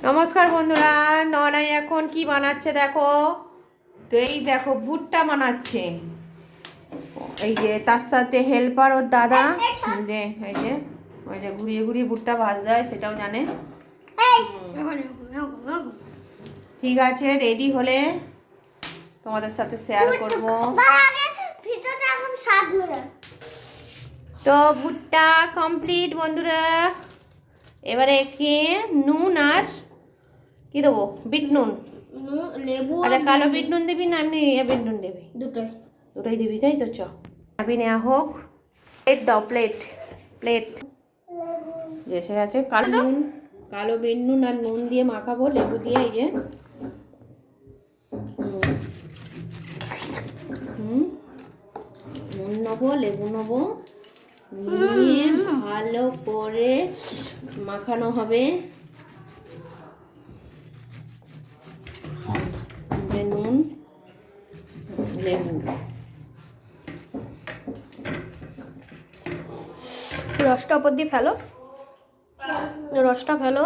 নমস্কার বন্ধুরা, ননাই এখন কি বানাচ্ছে দেখো তো। এই দেখো ভুট্টা বানাচ্ছে। এই যে তার সাথে হেল্পার ওর দাদা, যে এই যে ওই যে ঘুরিয়ে ঘুরিয়ে ভুট্টা ভাজতে হয় সেটাও জানে। ঠিক আছে, রেডি হলে তোমাদের সাথে শেয়ার করবো। তো ভুট্টা কমপ্লিট বন্ধুরা। এবারে একে নুন আর কি দেবো, বিট নুন, লেবু। আচ্ছা, কালো বিট নুন দিবি না এমনি বিট নুন দিবি? দুটোই দিবি, তাই তো। চ চাবি নেওয়া হোক। প্লেট দাও, প্লেট প্লেট এসে গেছে। কালো বিট নুন আর নুন দিয়ে মাখাবো, লেবু দিয়ে। এই যে নুন নেবো, লেবু নেবো, নিয়ে ভালো করে মাখানো হবে। নুন, লেবু, রসটা উপর দিয়ে ফেলো, রসটা ফেলো।